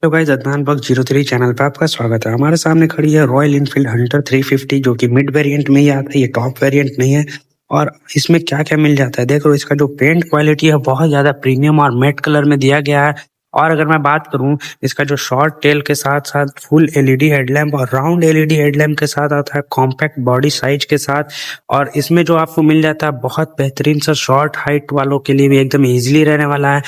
तो guys Adnan bug 03 channel पे आपका स्वागत है। हमारे सामने खड़ी है रॉयल इनफील्ड हंटर 350 जो कि मिड वेरिएंट में ही आता है, ये टॉप वेरिएंट नहीं है। और इसमें क्या क्या मिल जाता है देखो, इसका जो पेंट क्वालिटी है बहुत ज्यादा प्रीमियम और मैट कलर में दिया गया है। और अगर मैं बात करूं, इसका जो शॉर्ट टेल के साथ साथ फुल एलईडी हेडलैम्प और राउंड एलईडी हेडलैम्प के साथ आता है, कॉम्पैक्ट बॉडी साइज के साथ। और इसमें जो आपको मिल जाता है बहुत बेहतरीन सा शॉर्ट हाइट वालों के लिए भी एकदम इजीली रहने वाला है।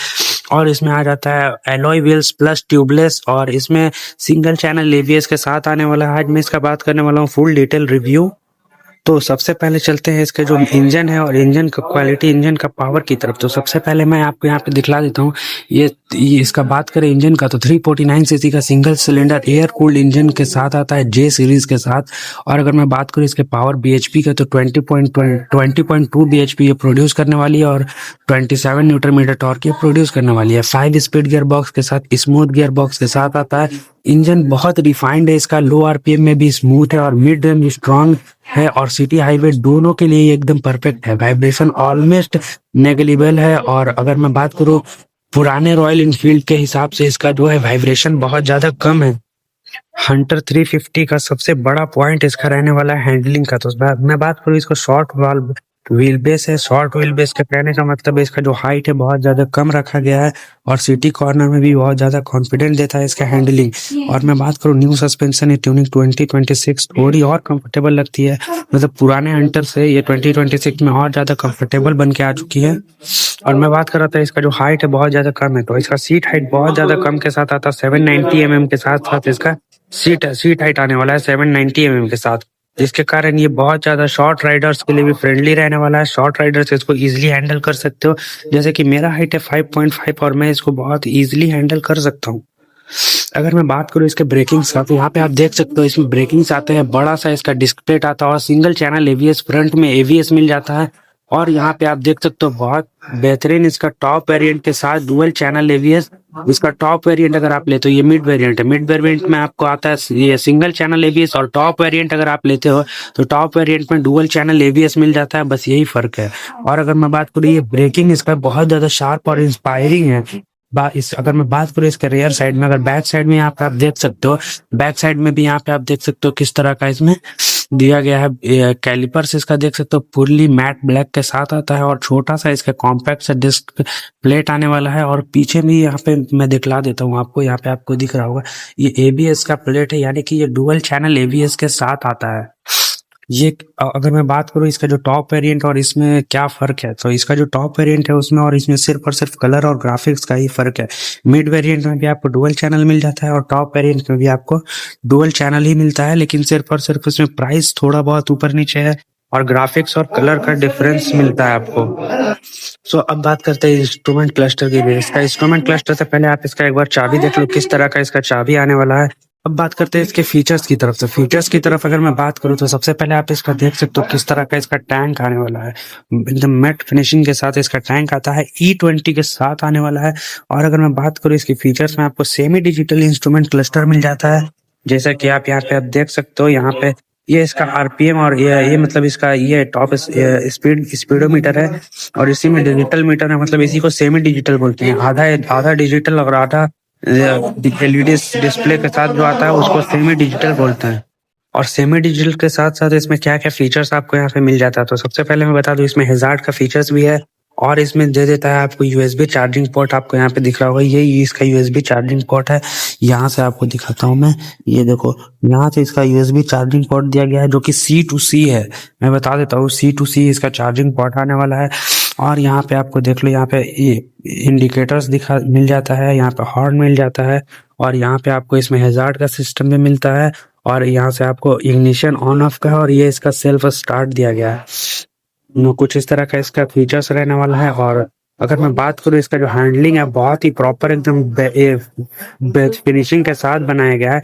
और इसमें आ जाता है एलॉय व्हील्स प्लस ट्यूबलेस, और इसमें सिंगल चैनल एबीएस के साथ आने वाला है। आज मैं इसका बात करने वाला हूँ फुल डिटेल रिव्यू। तो सबसे पहले चलते हैं इसके जो इंजन है और इंजन का क्वालिटी, इंजन का पावर की तरफ। तो सबसे पहले मैं आपको यहाँ पे दिखला देता हूँ। ये इसका बात करें इंजन का, तो 349 सीसी का single cylinder air cooled engine के साथ आता है, जे सीरीज के साथ। और अगर मैं बात करूँ इसके पावर बीएचपी का, तो 20.2 बीएचपी ये प्रोड्यूस करने वाली है और 27 न्यूटन मीटर टॉर्क ये प्रोड्यूस करने वाली है। 5 स्पीड गियर बॉक्स के साथ, स्मूथ गियर बॉक्स के साथ आता है। इंजन बहुत रिफाइंड है इसका, लो आरपीएम में भी स्मूथ है और मिड रेंज स्ट्रांग है, और सिटी हाईवे दोनों के लिए एकदम परफेक्ट है। वाइब्रेशन ऑलमोस्ट नेगलिबल है। और अगर मैं बात करूं पुराने रॉयल इनफील्ड के हिसाब से, इसका जो है वाइब्रेशन बहुत ज्यादा कम है। हंटर 350 का सबसे बड़ा पॉइंट इसका रहने वाला है हैंडलिंग का। तो मैं बात करूँ, इसको शॉर्ट वाल्व व्हील बेस है। शॉर्ट व्हील बेस का कहने का मतलब है इसका जो हाइट है बहुत ज्यादा कम रखा गया है, और सिटी कॉर्नर में भी बहुत ज्यादा कॉन्फिडेंट देता है इसका हैंडलिंग। और मैं बात करूँ न्यू सस्पेंशन ट्यूनिंग 2026 थोड़ी और कंफर्टेबल लगती है, मतलब पुराने हंटर से ये 2026 में और ज्यादा कंफर्टेबल बन के आ चुकी है। और मैं बात कर रहा था इसका जो हाइट है बहुत ज्यादा कम है, तो इसका सीट हाइट बहुत ज्यादा कम के साथ आता है। 790 mm के साथ साथ इसका सीट हाइट आने वाला है 790 mm के साथ, जिसके कारण ये बहुत ज्यादा शॉर्ट राइडर्स के लिए भी फ्रेंडली रहने वाला है। शॉर्ट राइडर्स इसको इजीली हैंडल कर सकते हो, जैसे कि मेरा हाइट है 5.5 और मैं इसको बहुत इजीली हैंडल कर सकता हूँ। अगर मैं बात करूँ इसके ब्रेकिंग्स का, तो यहाँ पे आप देख सकते हो इसमें ब्रेकिंग्स आते हैं, बड़ा सा इसका डिस्क प्लेट आता है और सिंगल चैनल एवीएस, फ्रंट में एवीएस मिल जाता है। और यहाँ पे आप देख सकते हो बहुत बेहतरीन इसका टॉप वेरिएंट के साथ डुअल चैनल एवीएस। इसका टॉप वेरिएंट अगर आप लेते हो, ये मिड वेरिएंट है, मिड वेरिएंट में आपको आता है ये सिंगल चैनल एवीएस, और टॉप वेरिएंट अगर आप लेते हो तो टॉप वेरिएंट में डुअल चैनल एवीएस मिल जाता है, बस यही फर्क है। और अगर मैं बात करूँ, ये ब्रेकिंग इसका बहुत ज्यादा शार्प और इंस्पायरिंग है। अगर मैं बात करूँ इसके रेयर साइड में, अगर बैक साइड में यहाँ पे आप देख सकते हो, बैक साइड में भी यहाँ पे आप देख सकते हो किस तरह का इसमें दिया गया है। कैलिपर्स इसका देख सकते हो फुल्ली मैट ब्लैक के साथ आता है, और छोटा सा इसका कॉम्पैक्ट सा डिस्क प्लेट आने वाला है। और पीछे भी यहाँ पे मैं दिखला देता हूँ आपको, यहाँ पे आपको दिख रहा होगा ये एबीएस का प्लेट है, यानी कि ये डुअल चैनल एबीएस के साथ आता है। ये अगर मैं बात करूँ इसका जो टॉप वेरिएंट और इसमें क्या फर्क है, तो इसका जो टॉप वेरिएंट है उसमें और इसमें सिर्फ और सिर्फ कलर और ग्राफिक्स का ही फर्क है। मिड वेरिएंट में भी आपको डुअल चैनल मिल जाता है और टॉप वेरिएंट में भी आपको डुअल चैनल ही मिलता है, लेकिन सिर्फ और सिर्फ उसमें प्राइस थोड़ा बहुत ऊपर नीचे है और ग्राफिक्स और कलर का डिफरेंस मिलता है आपको। सो अब बात करते हैं इंस्ट्रूमेंट क्लस्टर की भी। इसका इंस्ट्रूमेंट क्लस्टर से पहले आप इसका एक बार चाबी देख लो, किस तरह का इसका चाबी आने वाला है। अब बात करते हैं इसके फीचर्स की तरफ। तो फीचर्स की तरफ अगर मैं बात करूं, तो सबसे पहले आप इसका देख सकते हो किस तरह का इसका टैंक आने वाला है। एकदम मैट फिनिशिंग के साथ इसका टैंक आता है, E20 के साथ आने वाला है। और अगर मैं बात करूं इसकी फीचर्स में, आपको सेमी डिजिटल इंस्ट्रूमेंट क्लस्टर मिल जाता है, जैसा कि आप यहाँ पे आप देख सकते हो। यहाँ पे ये इसका आरपीएम और ये मतलब इसका ये टॉप स्पीडोमीटर है, और इसी में डिजिटल मीटर है, मतलब इसी को सेमी डिजिटल बोलते हैं। आधा डिजिटल और आधा एलईडी डिस्प्ले के साथ जो आता है उसको सेमी डिजिटल बोलते हैं। और सेमी डिजिटल के साथ साथ इसमें क्या क्या फीचर्स आपको यहाँ पे मिल जाता है, तो सबसे पहले मैं बता दूं इसमें हैजार्ड का फीचर्स भी है, और इसमें दे देता है आपको यूएसबी चार्जिंग पोर्ट। आपको यहाँ पे दिख रहा होगा ये इसका यूएसबी चार्जिंग पोर्ट है। यहाँ से आपको दिखाता हूँ मैं, ये देखो यहाँ से इसका यूएसबी चार्जिंग पोर्ट दिया गया है, जो कि C2C है। मैं बता देता हूँ C2C इसका चार्जिंग पोर्ट आने वाला है। और यहाँ पे आपको देख लो, यहाँ पे ये इंडिकेटर्स मिल जाता है, यहाँ पे हॉर्न मिल जाता है, और यहाँ पे आपको इसमें हैजार्ड का सिस्टम भी मिलता है। और यहाँ से आपको इग्निशन ऑन ऑफ का है, और ये इसका सेल्फ स्टार्ट दिया गया है। कुछ इस तरह का इसका फीचर्स रहने वाला है। और अगर मैं बात करूँ इसका जो हैंडलिंग है बहुत ही प्रॉपर एकदम फिनिशिंग के साथ बनाया गया है,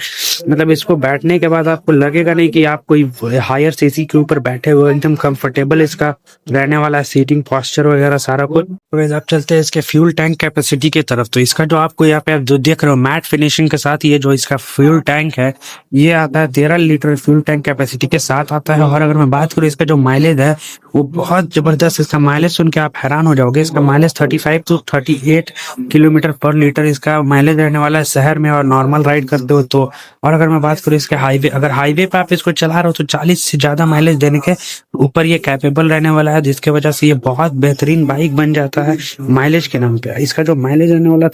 मतलब इसको बैठने के बाद आपको लगेगा नहीं कि आप कोई हायर सीसी के ऊपर बैठे हुए, एकदम कंफर्टेबल इसका रहने वाला है, सीटिंग पोस्चर वगैरह सारा कुछ। तो अब चलते हैं इसके फ्यूल टैंक कैपेसिटी की तरफ। तो इसका जो आपको यहाँ पे आप जो देख रहे हो मैट फिनिशिंग के साथ, ये जो इसका फ्यूल टैंक है ये आता है 13 लीटर फ्यूल टैंक कैपेसिटी के साथ आता है। और अगर मैं बात करूँ इसका जो माइलेज है वो बहुत जबरदस्त, इसका माइलेज सुन के आप हैरान हो जाओगे। इसका माइलेज माइलेज 35 to 38 किलोमीटर पर लीटर इसका माइलेज रहने वाला है शहर में और नॉर्मल राइड करते हो तो। और अगर मैं बात करूँ इसके हाईवे, अगर हाईवे पे आप इसको चला रहे हो तो 40 से ज्यादा माइलेज देने के ऊपर ये कैपेबल रहने वाला है, जिसके वजह से ये बहुत बेहतरीन बाइक बन जाता है माइलेज के नाम पे। इसका जो माइलेज रहने वाला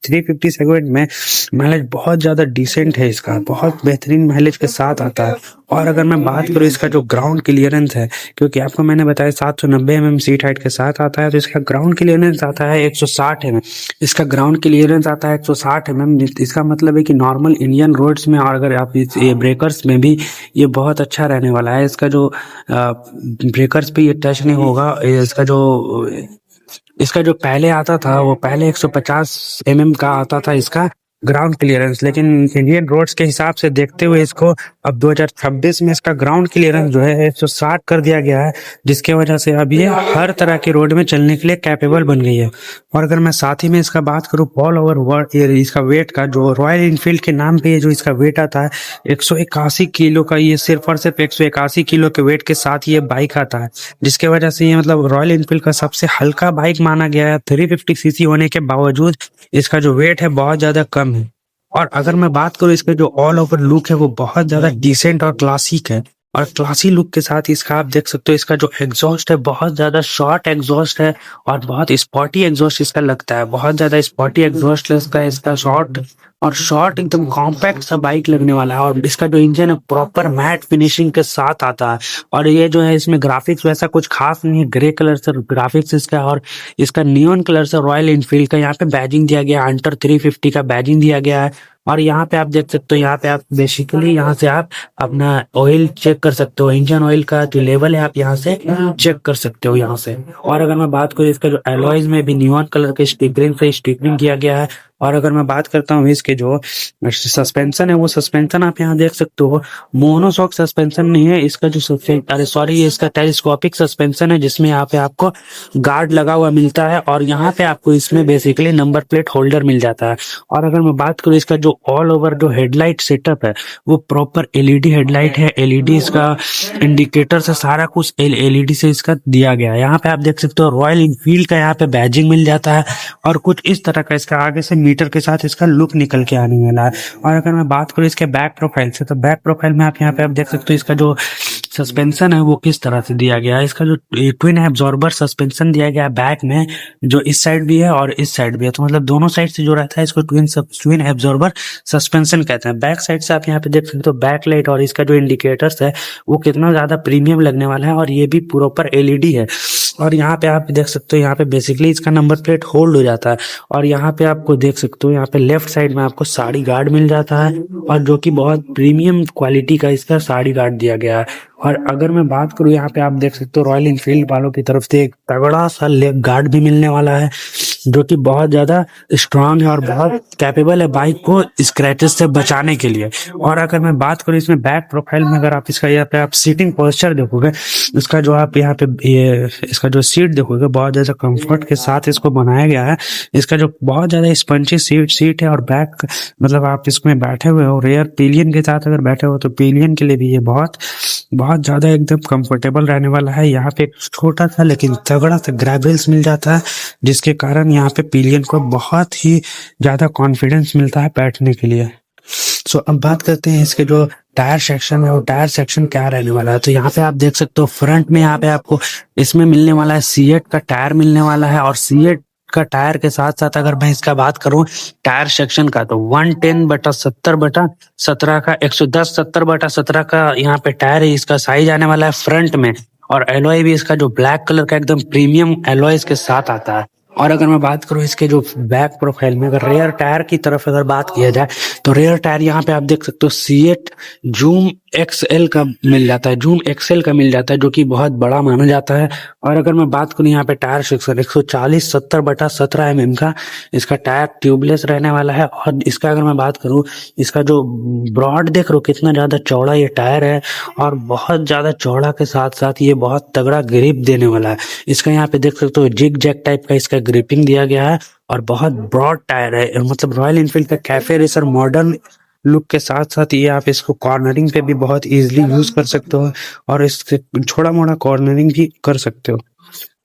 350 सेगमेंट में माइलेज बहुत ज्यादा डिसेंट है, इसका बहुत बेहतरीन माइलेज के साथ आता है। और अगर मैं बात करूँ इसका जो ग्राउंड क्लियरेंस है, क्योंकि आपको मैंने बताया 790 mm सीट हाइट के साथ आता है, तो इसका ग्राउंड क्लियरेंस आता है 160 mm। इसका ग्राउंड क्लियरेंस आता है 160 mm। इसका मतलब है कि नॉर्मल इंडियन रोड्स में और अगर आप ये ब्रेकर्स में भी ये बहुत अच्छा रहने वाला है। इसका जो ब्रेकर्स पे ये टच नहीं होगा। इसका जो पहले आता था वो पहले 150 mm का आता था इसका ग्राउंड क्लियरेंस, लेकिन इंडियन रोड्स के हिसाब से देखते हुए इसको अब 2026 में इसका ग्राउंड क्लियरेंस जो है 160 कर दिया गया है, जिसके वजह से अब ये हर तरह के रोड में चलने के लिए कैपेबल बन गई है। और अगर मैं साथ ही में इसका बात करूँ ऑल ओवर वर्ल्ड इसका वेट का, जो रॉयल इनफील्ड के नाम पे जो इसका वेट आता है 181 किलो का, ये सिर्फ और सिर्फ 181 किलो के वेट के साथ ये बाइक आता है, जिसके वजह से ये मतलब रॉयल इनफील्ड का सबसे हल्का बाइक माना गया है। 350 सीसी होने के बावजूद इसका जो वेट है बहुत ज्यादा कम है। और अगर मैं बात करूँ इसके जो ऑल ओवर लुक है वो बहुत ज्यादा डिसेंट और क्लासिक है। और क्लासी लुक के साथ इसका आप देख सकते हो इसका जो एग्जॉस्ट है बहुत ज्यादा शॉर्ट एग्जॉस्ट है और बहुत स्पॉटी एग्जॉस्ट इसका लगता है, बहुत ज्यादा स्पॉटी एग्जॉस्ट इसका शॉर्ट और शॉर्ट एकदम कॉम्पैक्ट सा बाइक लगने वाला है। और इसका जो इंजन है प्रॉपर मैट फिनिशिंग के साथ आता है। और ये जो है इसमें ग्राफिक्स वैसा कुछ खास नहीं है, ग्रे कलर से ग्राफिक्स इसका, और इसका नियॉन कलर से रॉयल इनफील्ड का यहाँ पे बैजिंग दिया गया है, हंटर 350 का बैजिंग दिया गया है। और यहाँ पे आप देख सकते हो, यहाँ पे आप बेसिकली यहाँ से आप अपना ऑयल चेक कर सकते हो, इंजन ऑयल का जो लेवल है आप यहाँ से चेक कर सकते हो यहाँ से। और अगर मैं बात करूँ इसका जो एलॉयज में भी नियॉन कलर के स्टिकरिंग से स्टिकरिंग किया गया है। और अगर मैं बात करता हूँ इसके जो सस्पेंशन है वो सस्पेंशन आप यहाँ देख सकते हो मोनोशॉक सस्पेंशन नहीं है, इसका जो ये इसका टेलीस्कोपिक सस्पेंशन है, जिसमें यहाँ पे आपको गार्ड लगा हुआ मिलता है और यहाँ पे आपको इसमें बेसिकली नंबर प्लेट होल्डर मिल जाता है। और अगर मैं बात करूँ इसका जो ऑल ओवर जो हेडलाइट सेटअप है वो प्रॉपर एलईडी हेडलाइट है, एलईडी इसका इंडिकेटर से सारा कुछ एलईडी से इसका दिया गया है। यहाँ पे आप देख सकते हो रॉयल इनफील्ड का यहाँ पे बैजिंग मिल जाता है और कुछ इस तरह का इसका आगे से मीटर के साथ इसका लुक निकल के आने वाला है। और अगर मैं बात करूँ इसके बैक प्रोफाइल से, तो बैक प्रोफाइल में आप यहाँ पे आप देख सकते हो इसका जो सस्पेंशन है वो किस तरह से दिया गया है। इसका जो ट्विन एब्जॉर्बर सस्पेंशन दिया गया है बैक में, जो इस साइड भी है और इस साइड भी है, तो मतलब दोनों साइड से जो रहता है इसको ट्विन एब्जॉर्बर सस्पेंशन कहते हैं। बैक साइड से आप यहाँ पे देख सकते हो बैक लाइट और इसका जो इंडिकेटर्स है वो कितना ज्यादा प्रीमियम लगने वाला है और ये भी प्रॉपर एलईडी है। और यहाँ पे आप देख सकते हो यहाँ पे बेसिकली इसका नंबर प्लेट होल्ड हो जाता है। और यहाँ पे आपको देख सकते हो यहाँ पे लेफ्ट साइड में आपको साड़ी गार्ड मिल जाता है और जो कि बहुत प्रीमियम क्वालिटी का इसका साड़ी गार्ड दिया गया है। और अगर मैं बात करूँ यहाँ पे आप देख सकते हो रॉयल इनफील्ड वालों की तरफ से एक तगड़ा सा लेग गार्ड भी मिलने वाला है, जो कि बहुत ज्यादा स्ट्रांग है और बहुत कैपेबल है बाइक को स्क्रैचेस से बचाने के लिए। और अगर मैं बात करूँ इसमें बैक प्रोफाइल में, अगर आप इसका यहाँ पे आप सीटिंग पोस्चर देखोगे, इसका जो आप यहाँ पे ये इसका जो सीट देखोगे बहुत ज्यादा कंफर्ट के साथ इसको बनाया गया है। इसका जो बहुत ज्यादा स्पंजी सीट है और बैक मतलब आप इसमें बैठे हुए हो रेयर पिलियन के साथ अगर बैठे हो तो पिलियन के लिए भी ये बहुत ज्यादा एकदम कंफर्टेबल रहने वाला है। यहाँ पे एक छोटा सा लेकिन तगड़ा सा ग्रेवल्स मिल जाता है, जिसके कारण यहाँ पे पिलियन को बहुत ही ज्यादा कॉन्फिडेंस मिलता है बैठने के लिए। सो अब बात करते हैं इसके जो टायर सेक्शन है वो टायर सेक्शन क्या रहने वाला है। तो यहाँ पे आप देख सकते हो फ्रंट में यहाँ पे आपको इसमें मिलने वाला है सीएट का टायर मिलने वाला है। और सीएट का टायर के साथ साथ अगर मैं इसका बात करूं टायर सेक्शन का, तो 110/70/17 का 110/70/17 का यहाँ पे टायर है, इसका साइज आने वाला है फ्रंट में। और एलॉय भी इसका जो ब्लैक कलर का एकदम प्रीमियम एलॉय इसके साथ आता है। और अगर मैं बात करूं इसके जो बैक प्रोफाइल में, अगर रेयर टायर की तरफ अगर बात किया जाए तो रेयर टायर यहाँ पे आप देख सकते हो सीएट जूम एक्सएल का मिल जाता है, जूम एक्सएल का मिल जाता है, जो कि बहुत बड़ा माना जाता है। और अगर मैं बात करूं यहाँ पे टायर सेक्शन 140/70/17 mm का इसका टायर ट्यूबलेस रहने वाला है। और इसका अगर मैं बात करूं इसका जो ब्रॉड देख रहे हो कितना ज्यादा चौड़ा ये टायर है और बहुत ज्यादा चौड़ा के साथ साथ ये बहुत तगड़ा ग्रिप देने वाला है। इसका यहाँ पे देख सकते हो जिग जैक टाइप का इसका ग्रिपिंग दिया गया है और बहुत ब्रॉड टायर है, मतलब रॉयल इनफील्ड का कैफे रेसर मॉडर्न लुक के साथ साथ ये आप इसको कॉर्नरिंग पे भी बहुत इजीली यूज कर सकते हो और इससे छोटा मोटा कॉर्नरिंग भी कर सकते हो।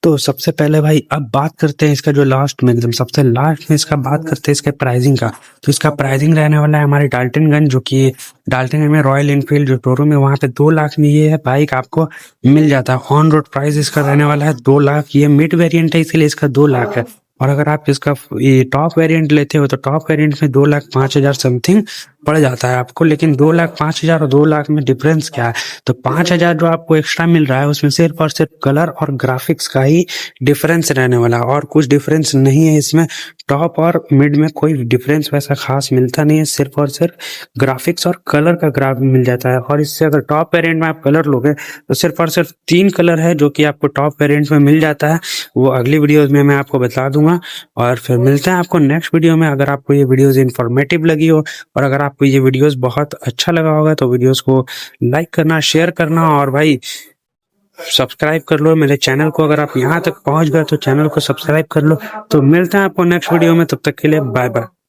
तो सबसे पहले भाई अब बात करते हैं इसका जो लास्ट में एकदम सबसे लास्ट में इसका बात करते हैं इसके प्राइसिंग का। तो इसका प्राइसिंग रहने वाला है हमारे डाल्टनगंज, जो कि डाल्टनगंज में रॉयल एनफील्ड जो शोरूम है वहाँ पे 2 लाख में ये है बाइक आपको मिल जाता है। ऑन रोड प्राइस इसका रहने वाला है 2 लाख। ये मिड वेरिएंट है इसीलिए इसका 2 लाख है। और अगर आप इसका ये टॉप वेरिएंट लेते हो तो टॉप वेरिएंट में 2,05,000 समथिंग पड़ जाता है आपको। लेकिन 2,05,000 और 2 लाख में डिफरेंस क्या है? तो 5,000 जो आपको एक्स्ट्रा मिल रहा है उसमें सिर्फ और सिर्फ कलर और ग्राफिक्स का ही डिफरेंस रहने वाला है, और कुछ डिफरेंस नहीं है इसमें। टॉप और मिड में कोई डिफरेंस वैसा खास मिलता नहीं है, सिर्फ और सिर्फ ग्राफिक्स और कलर का ग्राफ मिल जाता है। और इससे अगर टॉप वेरिएंट में आप कलर लोगे तो सिर्फ और सिर्फ 3 कलर है जो कि आपको टॉप वेरिएंट में मिल जाता है। वो अगली वीडियोज में मैं आपको बता दूंगा। और फिर मिलते हैं आपको नेक्स्ट वीडियो में। अगर आपको ये वीडियोज इन्फॉर्मेटिव लगी हो और अगर आपको ये वीडियोस बहुत अच्छा लगा होगा तो वीडियोस को लाइक करना, शेयर करना और भाई सब्सक्राइब कर लो मेरे चैनल को। अगर आप यहाँ तक पहुंच गए तो चैनल को सब्सक्राइब कर लो। तो मिलते हैं आपको नेक्स्ट वीडियो में, तब तक के लिए बाय बाय।